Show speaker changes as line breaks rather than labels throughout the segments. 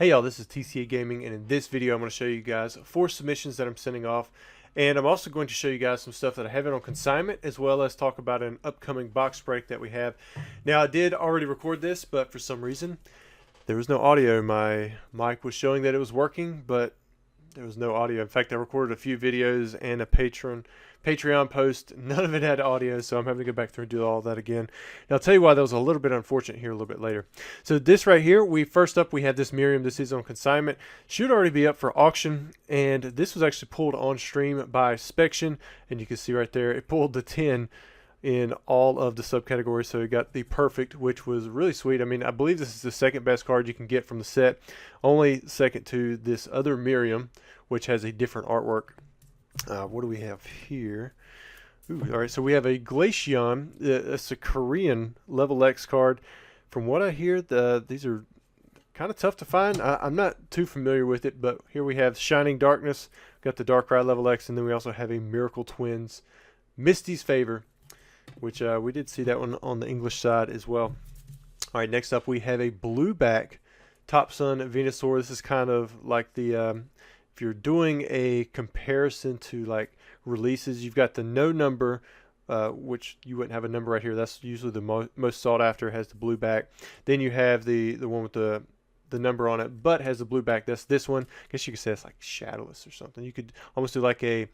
Hey y'all, this is TCA Gaming, and in this video I'm going to show you guys 4 submissions that I'm sending off, and I'm also going to show you guys some stuff that I have on consignment, as well as talk about an upcoming box break that we have. Now, I did already record this, but for some reason there was no audio. My mic was showing that it was working, but there was no audio. In fact, I recorded a few videos and a Patreon post. None of it had audio, so I'm having to go back through and do all that again. And I'll tell you why that was a little bit unfortunate here a little bit later. So this right here, first up we had this Miriam. This is on consignment. Should already be up for auction, and this was actually pulled on stream by Spection, and you can see right there it pulled the 10 in all of the subcategories, so it got the perfect, which was really sweet. I mean, I believe this is the second best card you can get from the set, only second to this other Miriam, which has a different artwork. What do we have here? Ooh, all right, so we have a Glaceon. It's a Korean level X card. From what I hear, these are kind of tough to find. I'm not too familiar with it, but here we have Shining Darkness, got the Darkrai level X, and then we also have a Miracle Twins Misty's Favor, which we did see that one on the English side as well. All right, next up we have a Blueback Top Sun Venusaur. This is kind of like the if you're doing a comparison to like releases, you've got the no number, which you wouldn't have a number right here. That's usually the most sought after. It has the Blueback. Then you have the one with the number on it, but has the Blueback. That's this one. I guess you could say it's like Shadowless or something. You could almost do like a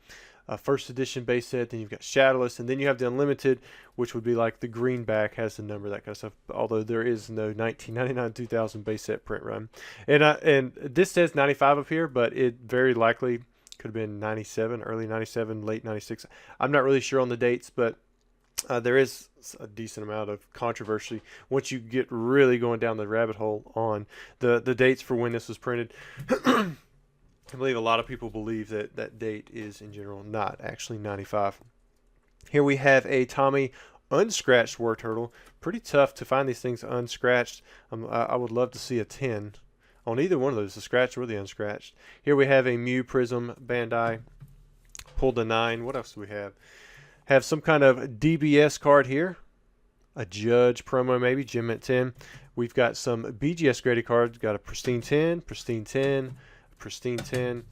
first edition base set, then you've got Shadowless, and then you have the Unlimited, which would be like the greenback, has the number, that kind of stuff, although there is no 1999-2000 base set print run. And this says 95 up here, but it very likely could have been 97, early 97, late 96. I'm not really sure on the dates, but there is a decent amount of controversy once you get really going down the rabbit hole on the dates for when this was printed. I believe a lot of people believe that that date is in general not actually 95. Here we have a Tommy unscratched War Turtle. Pretty tough to find these things unscratched. I would love to see a 10 on either one of those, the scratched or the unscratched. Here we have a Mew Prism Bandai. Pulled a 9. What else do we have? Have some kind of DBS card here. A Judge promo maybe, Gem at 10. We've got some BGS graded cards. Got a Pristine 10, Pristine 10, Pristine 10.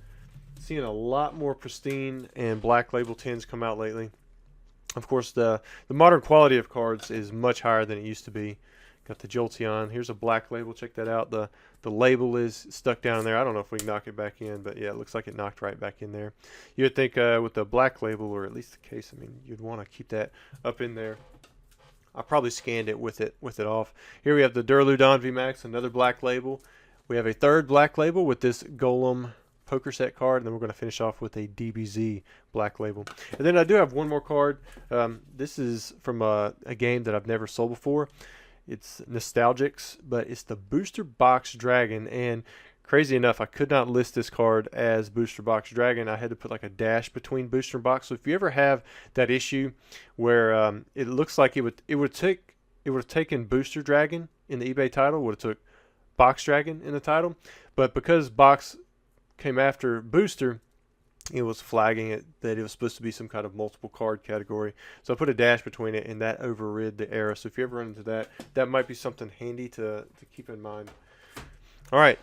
Seeing a lot more Pristine and Black Label 10s come out lately. Of course, the modern quality of cards is much higher than it used to be. Got the Jolteon. Here's a Black Label. Check that out. The label is stuck down there. I don't know if we can knock it back in, but yeah, it looks like it knocked right back in there. You would think with the Black Label, or at least the case, I mean, you'd want to keep that up in there. I probably scanned it with it off. Here we have the Duraludon VMAX, another Black Label. We have a third Black Label with this Golem poker set card, and then we're going to finish off with a DBZ Black Label. And then I do have one more card. This is from a game that I've never sold before. It's Nostalgics, but it's the Booster Box Dragon, and crazy enough, I could not list this card as Booster Box Dragon. I had to put like a dash between Booster Box. So if you ever have that issue where it looks like it would have taken Booster Dragon in the eBay title, would have took Box Dragon in the title, but because Box came after Booster, it was flagging it that it was supposed to be some kind of multiple card category. So I put a dash between it, and that overrid the error. So if you ever run into that, that might be something handy to keep in mind. All right.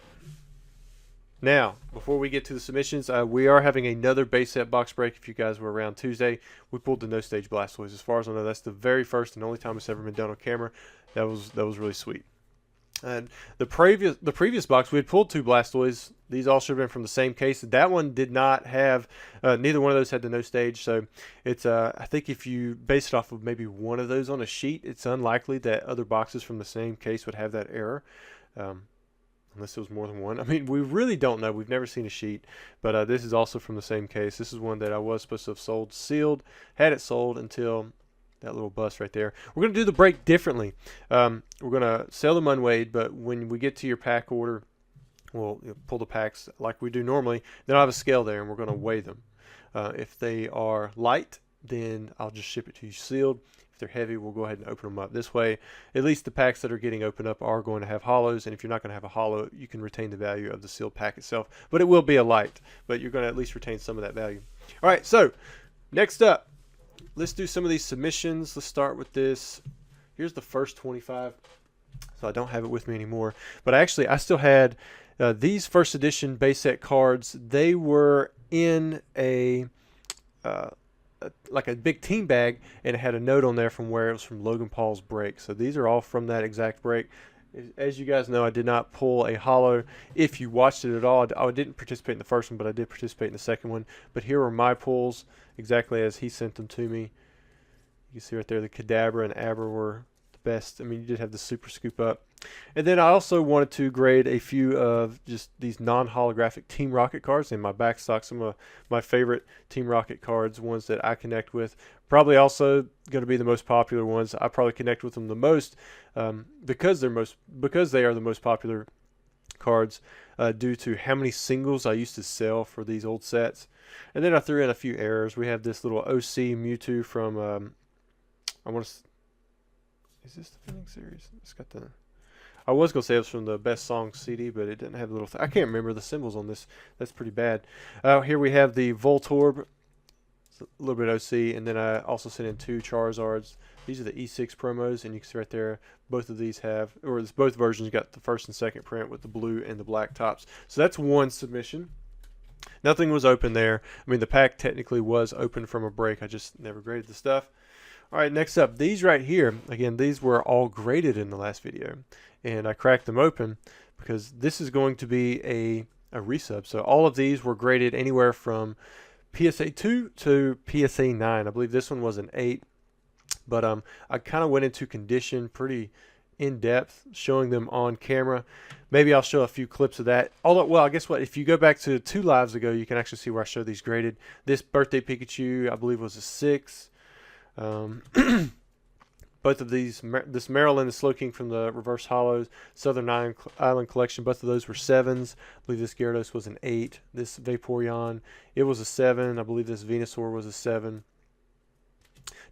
Now, before we get to the submissions, we are having another base set box break. If you guys were around Tuesday, we pulled the No Stage Blastoise. As far as I know, that's the very first and only time it's ever been done on camera. That was really sweet. And the previous box, we had pulled 2 Blastoise. These all should have been from the same case. That one did not have, neither one of those had the no stage. So it's, I think if you base it off of maybe one of those on a sheet, it's unlikely that other boxes from the same case would have that error. Unless it was more than one. I mean, we really don't know. We've never seen a sheet. But this is also from the same case. This is one that I was supposed to have sold sealed. Had it sold until that little bust right there. We're going to do the break differently. We're going to sell them unweighed, but when we get to your pack order, we'll pull the packs like we do normally. Then I'll have a scale there, and we're going to weigh them. If they are light, then I'll just ship it to you sealed. If they're heavy, we'll go ahead and open them up. This way, at least the packs that are getting opened up are going to have hollows, and if you're not going to have a hollow, you can retain the value of the sealed pack itself. But it will be a light, but you're going to at least retain some of that value. All right, so next up, let's do some of these submissions. Let's start with this. Here's the first 25. So I don't have it with me anymore. But actually, I still had These first edition base set cards, they were in uh, like a big team bag, and it had a note on there from where it was from Logan Paul's break. So these are all from that exact break. As you guys know, I did not pull a holo. If you watched it at all, I didn't participate in the first one, but I did participate in the second one. But here are my pulls exactly as he sent them to me. You can see right there the Kadabra and Aber were the best. I mean, you did have the super scoop up. And then I also wanted to grade a few of just these non-holographic Team Rocket cards in my back stock. Some of my favorite Team Rocket cards, ones that I connect with. Probably also going to be the most popular ones. I probably connect with them the most because they are the most popular cards due to how many singles I used to sell for these old sets. And then I threw in a few errors. We have this little OC Mewtwo from is this the Defending Series? It's got the... I was going to say it was from the Best Songs CD, but it didn't have the little... I can't remember the symbols on this. That's pretty bad. Here we have the Voltorb. It's a little bit OC. And then I also sent in 2 Charizards. These are the E6 promos, and you can see right there, both of these have... Or both versions got the first and second print with the blue and the black tops. So that's one submission. Nothing was open there. I mean, the pack technically was open from a break. I just never graded the stuff. All right, next up, these right here. Again, these were all graded in the last video. And I cracked them open because this is going to be a resub. So all of these were graded anywhere from PSA 2 to PSA 9. I believe this one was an 8. But I kind of went into condition pretty in depth, showing them on camera. Maybe I'll show a few clips of that. Although, well, guess what? If you go back to 2 lives ago, you can actually see where I show these graded. This birthday Pikachu, I believe, was a 6. Both of these, this Maryland and Slowking from the Reverse Hollows, Southern Island Collection, both of those were 7s. I believe this Gyarados was an 8. This Vaporeon, it was a 7. I believe this Venusaur was a 7.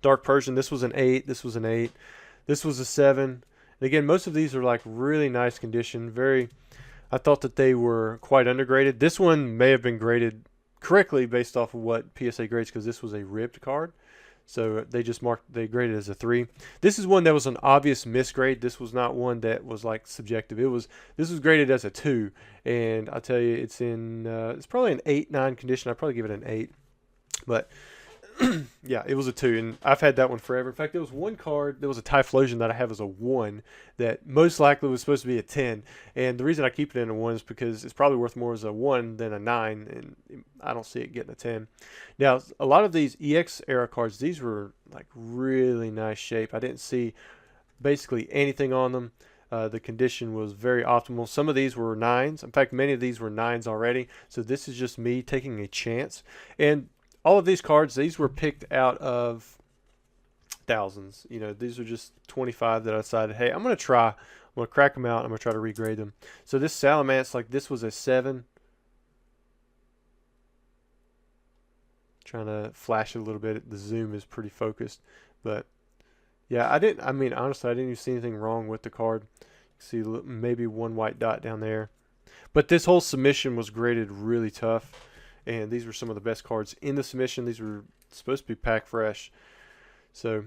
Dark Persian, this was an 8. This was an 8. This was a 7. And again, most of these are like really nice condition. I thought that they were quite undergraded. This one may have been graded correctly based off of what PSA grades because this was a ribbed card. So they graded it as a 3. This is one that was an obvious misgrade. This was not one that was like subjective. This was graded as a 2, and I tell you, it's probably an 8-9 condition. I'd probably give it an 8, but yeah, it was a 2, and I've had that one forever. In fact, there was one card, there was a Typhlosion that I have as a 1 that most likely was supposed to be a 10, and the reason I keep it in a 1 is because it's probably worth more as a 1 than a 9, and I don't see it getting a 10. Now, a lot of these EX era cards, these were like really nice shape. I didn't see basically anything on them. The condition was very optimal. Some of these were 9s. In fact, many of these were 9s already, so this is just me taking a chance. And all of these cards, these were picked out of thousands. You know, these are just 25 that I decided, hey, I'm going to try. I'm going to crack them out. I'm going to try to regrade them. So this Salamence, like this was a 7. Trying to flash it a little bit. The zoom is pretty focused. But yeah, honestly, I didn't even see anything wrong with the card. You see maybe one white dot down there. But this whole submission was graded really tough. And these were some of the best cards in the submission. These were supposed to be pack fresh. So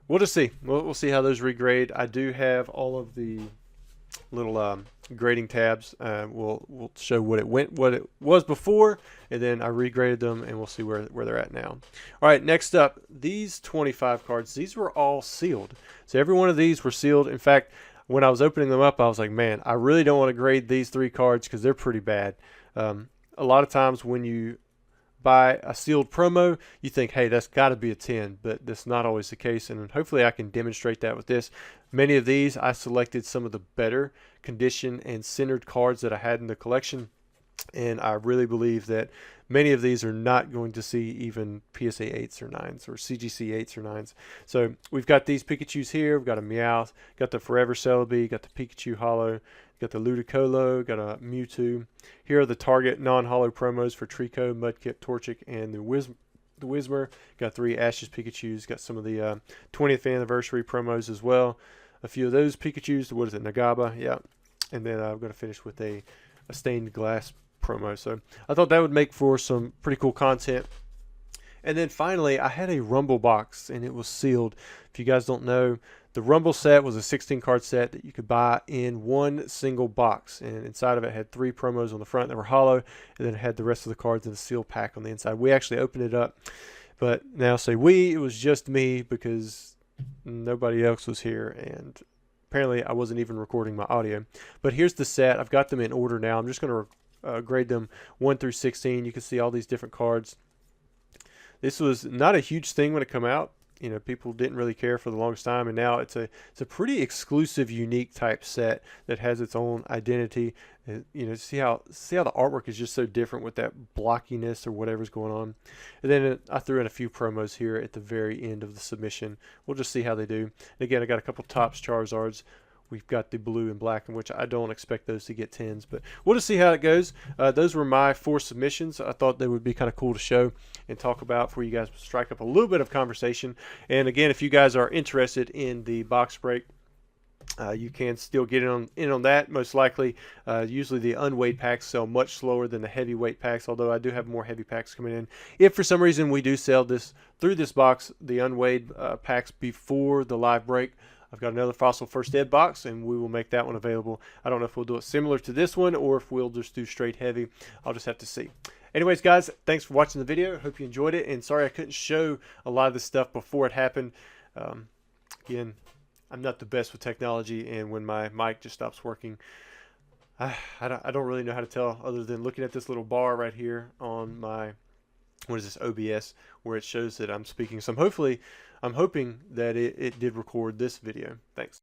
we'll just see. We'll see how those regrade. I do have all of the little grading tabs. We'll show what it was before, and then I regraded them, and we'll see where they're at now. All right, next up, these 25 cards. These were all sealed. So every one of these were sealed. In fact, when I was opening them up, I was like, man, I really don't want to grade these 3 cards because they're pretty bad. A lot of times when you buy a sealed promo, you think, hey, that's got to be a 10, but that's not always the case, and hopefully I can demonstrate that with this. Many of these, I selected some of the better condition and centered cards that I had in the collection, and I really believe that many of these are not going to see even PSA 8s or 9s or CGC 8s or 9s. So we've got these Pikachus here. We've got a Meowth, got the Forever Celebi, got the Pikachu Holo, got the Ludicolo, got a Mewtwo. Here are the Target non-holo promos for Trico, Mudkip, Torchic, and the Whismur. Got 3 Ashes Pikachus. Got some of the 20th anniversary promos as well. A few of those Pikachus. What is it? Nagaba. Yeah. And then I'm going to finish with a stained glass promo. So I thought that would make for some pretty cool content. And then finally, I had a Rumble box, and it was sealed. If you guys don't know, the Rumble set was a 16 card set that you could buy in one single box, and inside of it had 3 promos on the front that were hollow, and then it had the rest of the cards in a sealed pack on the inside. We actually opened it up, but now say it was just me because nobody else was here, and apparently I wasn't even recording my audio. But here's the set. I've got them in order now. I'm just going to grade them 1 through 16. You can see all these different cards. This was not a huge thing when it came out. You know, people didn't really care for the longest time, and now it's a pretty exclusive, unique type set that has its own identity. You know, see how the artwork is just so different with that blockiness or whatever's going on. And then I threw in a few promos here at the very end of the submission. We'll just see how they do. And again, I got a couple Topps Charizards. We've got the blue and black, in which I don't expect those to get 10s, but we'll just see how it goes. Those were my 4 submissions. I thought they would be kind of cool to show and talk about for you guys to strike up a little bit of conversation. And again, if you guys are interested in the box break, you can still get in on that. Most likely, usually the unweighed packs sell much slower than the heavyweight packs, although I do have more heavy packs coming in. If for some reason we do sell this through this box, the unweighed packs before the live break, I've got another Fossil First Ed box, and we will make that one available. I don't know if we'll do it similar to this one or if we'll just do straight heavy. I'll just have to see. Anyways, guys, thanks for watching the video. Hope you enjoyed it, and sorry I couldn't show a lot of this stuff before it happened. Again, I'm not the best with technology, and when my mic just stops working, I don't really know how to tell other than looking at this little bar right here on my, what is this, OBS, where it shows that I'm speaking. So I'm hoping that it did record this video. Thanks.